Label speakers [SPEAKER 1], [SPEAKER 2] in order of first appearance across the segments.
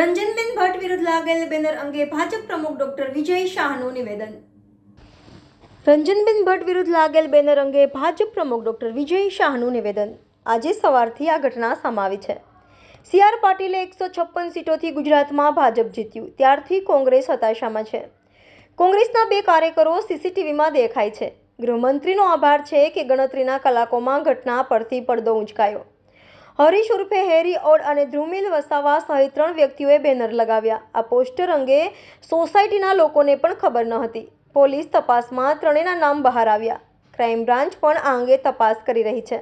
[SPEAKER 1] રંજનબેન ભટ્ટ વિરુદ્ધ લાગેલ બેનર અંગે ભાજપ પ્રમુખ ડોક્ટર વિજય શાહનું નિવેદન. રંજનબેન ભટ્ટ વિરુદ્ધ લાગેલ બેનર અંગે ભાજપ પ્રમુખ ડોક્ટર વિજય શાહનું નિવેદન. આજે સવારથી આ ઘટના સામે આવી છે. સી.આર. પાટીલે 156 સીટોથી ગુજરાતમાં ભાજપ જીત્યું ત્યારથી કોંગ્રેસ હતાશામાં છે. કોંગ્રેસના 2 કાર્યકરો સીસીટીવીમાં દેખાય છે. ગૃહમંત્રીનો આભાર છે કે ગણતરીના કલાકોમાં ઘટના પરથી પડદો ઉંચકાયો. હરીશ ઉર્ફે હેરી ઓડ અને ધ્રુમિલ વસાવા સહિત 3 વ્યક્તિઓએ બેનર લગાવ્યા. આ પોસ્ટર અંગે સોસાયટીના લોકોને પણ ખબર ન હતી. પોલીસ તપાસમાં ત્રણેયના નામ બહાર આવ્યા. ક્રાઇમ બ્રાન્ચ પણ આ અંગે તપાસ કરી રહી છે.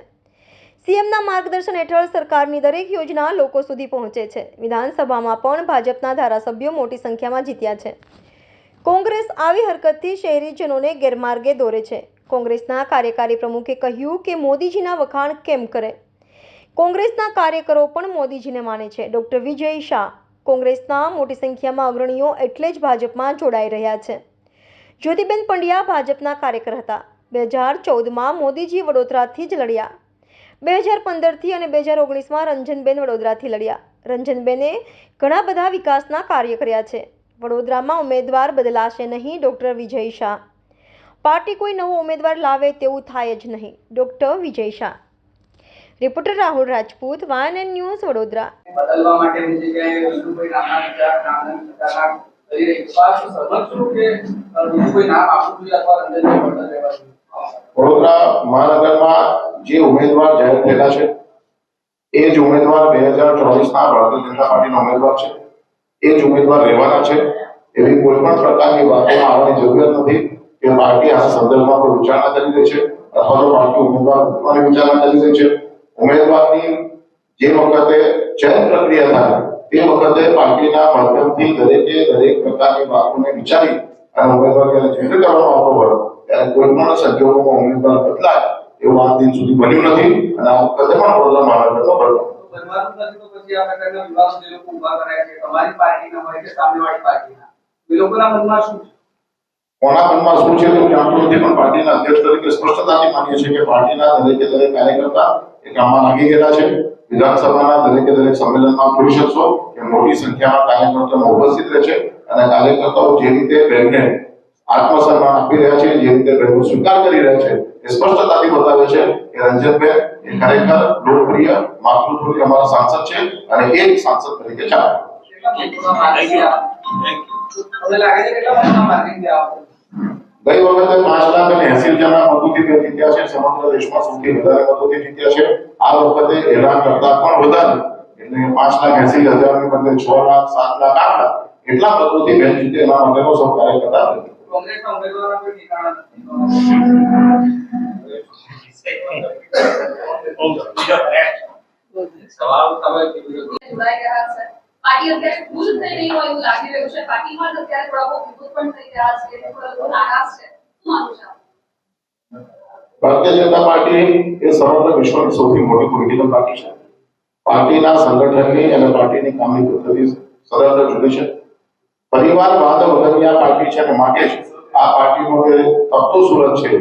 [SPEAKER 1] સીએમના માર્ગદર્શન હેઠળ સરકારની દરેક યોજના લોકો સુધી પહોંચે છે. વિધાનસભામાં પણ ભાજપના ધારાસભ્યો મોટી સંખ્યામાં જીત્યા છે. કોંગ્રેસ આવી હરકતથી શહેરીજનોને ગેરમાર્ગે દોરે છે. કોંગ્રેસના કાર્યકારી પ્રમુખે કહ્યું કે મોદીજીના વખાણ કેમ કરે. કોંગ્રેસના કાર્યકરો પણ મોદીજીને માને છે. ડોક્ટર વિજય શાહ. કોંગ્રેસના મોટી સંખ્યામાં અગ્રણીઓ એટલે જ ભાજપમાં જોડાઈ રહ્યા છે. જ્યોતિબેન પંડ્યા ભાજપના કાર્યકર હતા. 2014માં મોદીજી વડોદરાથી જ લડ્યા. 2015થી અને 2019માં રંજનબેન વડોદરાથી લડ્યા. રંજનબેને ઘણા બધા વિકાસના કાર્ય કર્યા છે. વડોદરામાં ઉમેદવાર બદલાશે નહીં. ડોક્ટર વિજય શાહ. પાર્ટી કોઈ નવો ઉમેદવાર લાવે તેવું થાય જ નહીં. Doctor Vijay Shah. Reporter Rahul Rajput, YNN news, Vadodara.
[SPEAKER 2] બદલવા માટે વિષ્ણુભાઈ નામના વિચાર કરી રહી સમજશું કે વિષ્ણુભાઈ નામ આપવું જોઈએ અથવા રંજનભાઈ બદલ રહેવા જોઈએ.
[SPEAKER 3] વડોદરા મહાનગરમાં જે ઉમેદવાર જાહેર થયેલા છે એ જ ઉમેદવાર 2024ના ભારતીય જનતા પાર્ટીના ઉમેદવાર છે. એ જ ઉમેદવાર રહેવાના છે. એવી કોઈ પણ પ્રકારની વાતોમાં આવવાની જરૂરિયાત નથી કે પાર્ટી આ સંદર્ભમાં કોઈ વિચારણા કરી રહી છે અથવા તો પાર્ટી ઉમેદવાર બદલવાની વિચારણા કરી રહી છે. ઉમેદવારની જે વખતે ચયન પ્રક્રિયા થાય તે વખતે પાર્ટીના માધ્યમથી દરેક પ્રકારની વાતોને વિચારી અને ઉમેદવાર જ્યારે જાહેર કરવામાં આવતો હોય ત્યારે કોઈ પણ સંજોગોમાં ઉમેદવાર બદલાય એવું આ દિન સુધી બન્યું નથી અને આ વખતે પણ વડોદરા મહાનગરમાં બન્યું.
[SPEAKER 2] પછી આ પ્રકારના વિવાદો જે લોકો ઉભા કરાય છે તમારી પાર્ટીના હોય કે સામેવાળી પાર્ટીના એ લોકોના મનમાં શું છે?
[SPEAKER 3] કોના મનમાં શું છે તે જાણતો નથી, પણ પાર્ટીના અધ્યક્ષ તરીકે સ્પષ્ટતાથી માનીએ છીએ કે પાર્ટીના દરેક કાર્યકર્તા એ કામમાં લાગી ગયેલા છે. વિધાનસભાના દરેક સંમેલનમાં જોઈ શકશો કે મોટી સંખ્યામાં કાર્યકર્તાઓ ઉપસ્થિત રહે છે અને કાર્યકર્તાઓ જે રીતે બહેનને આત્મસન્માન આપી રહ્યા છે, જે રીતે બહેનો સ્વીકાર કરી રહ્યા છે એ સ્પષ્ટતાથી બતાવે છે કે રંજનબેન એ ખરેખર લોકપ્રિય માતૃત્વની અમારા સાંસદ છે અને એક સાંસદ તરીકે ચાલે. ગઈ વખતે 5,80,000 મતોથી જીત્યા છે. સમગ્ર દેશમાં સૌથી વધારે મતોથી જીત્યા છે. આ વખતે એલાન કરતા પણ વધારે એટલે 5,80,000 ની બદલે 6 લાખ, 7 લાખ, 8 લાખ એટલા મતોથી બેન જીતે એના માટેનો સૌ કાર્યકર્તા નથી.
[SPEAKER 2] કોંગ્રેસના ઉમેદવારોના કોઈ ઠેકાણા નથી. સવાલ તમે
[SPEAKER 4] જોડાઈ રહ્યા છે. પાર્ટી અત્યારે ફૂલ થઈ રહી હોય એવું લાગી રહ્યું છે. પાર્ટીમાં અત્યારે થોડા બહુ વિરોધ પણ થઈ રહ્યા છે. થોડા લોકો નારાજ છે. શું માનું છો?
[SPEAKER 3] ભારતીય જનતા પાર્ટી એ સમગ્ર વિશ્વની સૌથી મોટી પોલિટિકલ પાર્ટી છે. પાર્ટીના સંગઠનની અને પાર્ટીની કામની પદ્ધતિ સદંતર જુદી છે. પરિવારવાદ વગરની આ પાર્ટી છે અને માટે જ આ પાર્ટીનો જે તપતો સૂરજ છે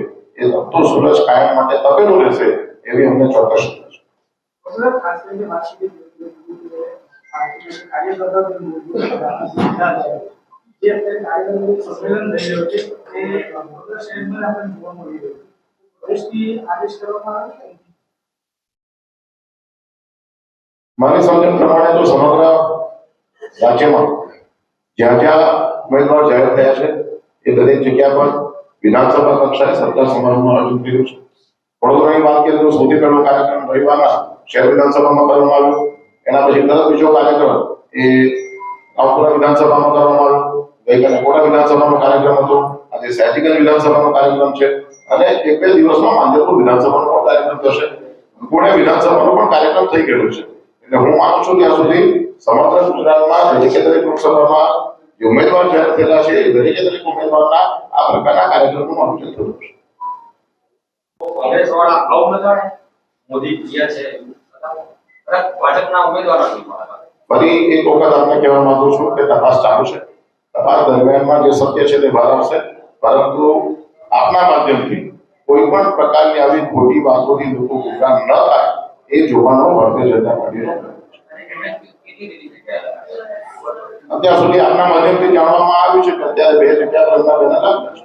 [SPEAKER 3] એ તપતો સૂરજ કાયમ માટે તપેલું રહેશે એવી અમને ચોક્કસ છે.
[SPEAKER 2] ખાસ કરીને વાત કરીએ કાર્યકર્તા જે અત્યારે કાર્યકર્તા સંમેલન થઈ રહ્યો છે એ વડોદરા શહેરમાં આપણે જોવા મળી રહ્યું છે. દેશની આદેશ કરવામાં આવે છે.
[SPEAKER 3] મારી સમજણ પ્રમાણે તો સમગ્ર રાજ્યમાં જ્યાં ઉમેદવાર જાહેર થયા છે એ દરેક જગ્યા પર વિધાનસભા કક્ષાએ સત્તા સમારોહનું આયોજન કર્યું છે. વડોદરાની વાત કરીએ તો સૌથી પહેલો કાર્યક્રમ રવિવારના શહેર વિધાનસભામાં કરવામાં આવ્યો. એના પછી તરત બીજો કાર્યક્રમ એ રાવપુરા વિધાનસભામાં કરવામાં આવ્યો. ગઈકાલે કોટા વિધાનસભાનો કાર્યક્રમ હતો. આજે સયાજીગંજ વિધાનસભાનો કાર્યક્રમ છે અને 1-2 દિવસમાં માંજલપુર વિધાનસભાનો કાર્યક્રમ થશે. પુણે વિધાનસભાનો પણ કાર્યક્રમ થઈ ગયો છે. એટલે હું માનું છું ત્યાં સુધી સમગ્ર ગુજરાતમાં દરેક લોકસભામાં જે ઉમેદવાર જાહેર થયેલા છે એ દરેક ઉમેદવારના આ પ્રકારના કાર્યક્રમોનું આયોજન થયું છે.
[SPEAKER 2] કોંગ્રેસવાળા અવમતણ મોદી પ્રિય છે ભાજપના ઉમેદવારો
[SPEAKER 3] ફરી એક વખત આપને કહેવા માંગુ છું કે તપાસ ચાલુ છે. તપાસ દરમિયાનમાં જે સત્ય છે તે બહાર આવશે, પરંતુ આપના માધ્યમથી કોઈ પણ પ્રકારની આવી ખોટી વાતોથી લોકો ગુમરાહ ન થાય એ જોવાનો ભારતીય જનતા પાર્ટીનો પ્રયત્ન છે. અત્યાર સુધી આપના માધ્યમથી જાણવામાં આવ્યું છે કે અત્યારે 2 જગ્યા પર એમના બેનર લાગ્યા છે.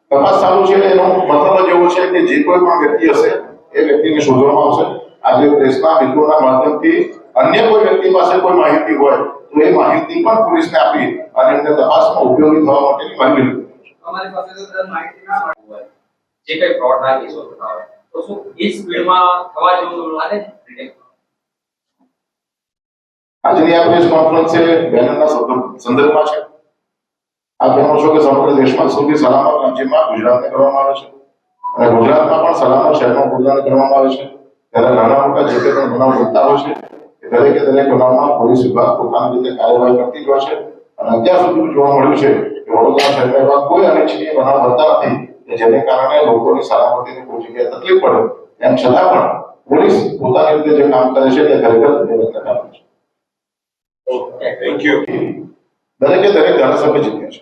[SPEAKER 3] તપાસ ચાલુ છે. એનો મતલબ જ એવો છે કે જે કોઈ પણ વ્યક્તિ હશે એ વ્યક્તિને શોધવામાં આવશે. આજે પ્રેસના મિત્રોના માધ્યમથી અન્ય કોઈ વ્યક્તિ પાસે કોઈ માહિતી હોય તો એ માહિતી પણ પોલીસને આપી અને એમને તપાસમાં ઉપયોગી થવા માટેની માંગણી કરી.
[SPEAKER 2] અમારી પાસે તો કદાચ માહિતી ના મળી હોય
[SPEAKER 5] જે કઈ ફ્રોડના કેસો થતા હોય તો શું એ સ્પીડમાં થવા જેવું લાગે છે?
[SPEAKER 3] આજની આ પ્રેસ કોન્ફરન્સ છે બેનરના સંદર્ભમાં છે. આપ જાણો છો કે સમગ્ર દેશમાં સૌથી સલામત રાજ્યમાં ગુજરાતને કરવામાં આવે છે અને ગુજરાતમાં પણ સલામત શહેરમાં ગુજરાતને કરવામાં આવે છે. ત્યારે નાના મોટા જે તે પણ બનાવ બનતા હોય છે એ દરેકે દરેક બનાવમાં પોલીસ વિભાગ પોતાની રીતે કાર્યવાહી કરતી જ હોય છે અને અત્યાર સુધી જોવા મળ્યું છે કે વડોદરા શહેરમાં એવા કોઈ અનિચ્છનીય બનાવ બનતા નથી કે જેને કારણે લોકોની સલામતીને કોઈ જગ્યાએ તકલીફ પડે. એમ છતાં પણ પોલીસ પોતાની રીતે જે કામ કરે છે તે ખરેખર વ્યવસ્થા કરે છે.
[SPEAKER 5] Thank you.
[SPEAKER 3] દરેકે દરેક ધારાસભ્ય જીત્યા છે.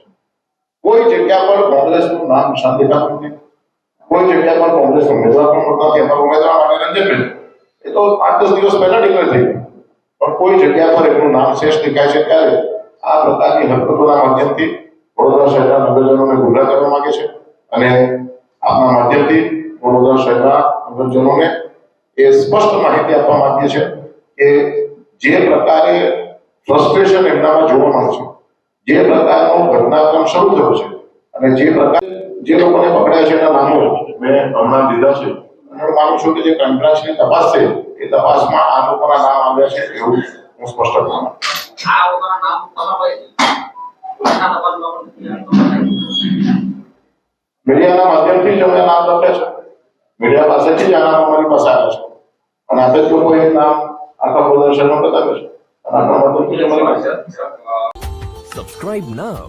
[SPEAKER 3] કોઈ જગ્યા પર કોંગ્રેસનું નામ નિશાન દેખાતું નથી. કોઈ જગ્યા પર કોંગ્રેસનો ઉમેદવાર પણ મળતો નથી. એમાં ઉમેદવાર માટે રંજનબેન એ તો 8-10 દિવસ પહેલા ડિક્લેર થઈ ગયા પણ કોઈ જગ્યા પર એમનું નામ શેષ દેખાય છે. ત્યારે આ પ્રકારની હરકતોના માધ્યમથી વડોદરા શહેરના નગરજનોને ગુમરાહ કરવા માંગે છે અને આપના માધ્યમથી વડોદરા શહેરના નગરજનોને એ સ્પષ્ટ માહિતી આપવા માંગીએ છે કે જે પ્રકારે ફ્રસ્ટ્રેશન એમનામાં જોવા મળે છે, જે પ્રકારનો ઘટનાક્રમ શરૂ થયો છે અને જે પ્રકારે જે લોકોને પકડ્યા છે એના નામો મેં હમણાં લીધા છે અને હું માનું છું કે જે કંટ્રાક્ટની તપાસ છે એ તપાસમાં આ લોકોના નામ આવ્યા છે એવું હું સ્પષ્ટ કરું છું.
[SPEAKER 5] આ લોકોના નામ તમારા પોલીસના તપાસમાં પણ
[SPEAKER 3] મીડિયાના માધ્યમથી જ અમે નામ લખ્યા છે. મીડિયા પાસેથી જ આ નામ અમારી પાસે આવ્યા છે અને આપણે જ લોકોએ એ નામ આખા પ્રદર્શનમાં બતાવ્યું છે અને આપણા માધ્યમથી જ અમારી પાસે
[SPEAKER 6] Subscribe now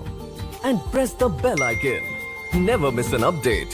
[SPEAKER 6] and press the bell icon. Never miss an update.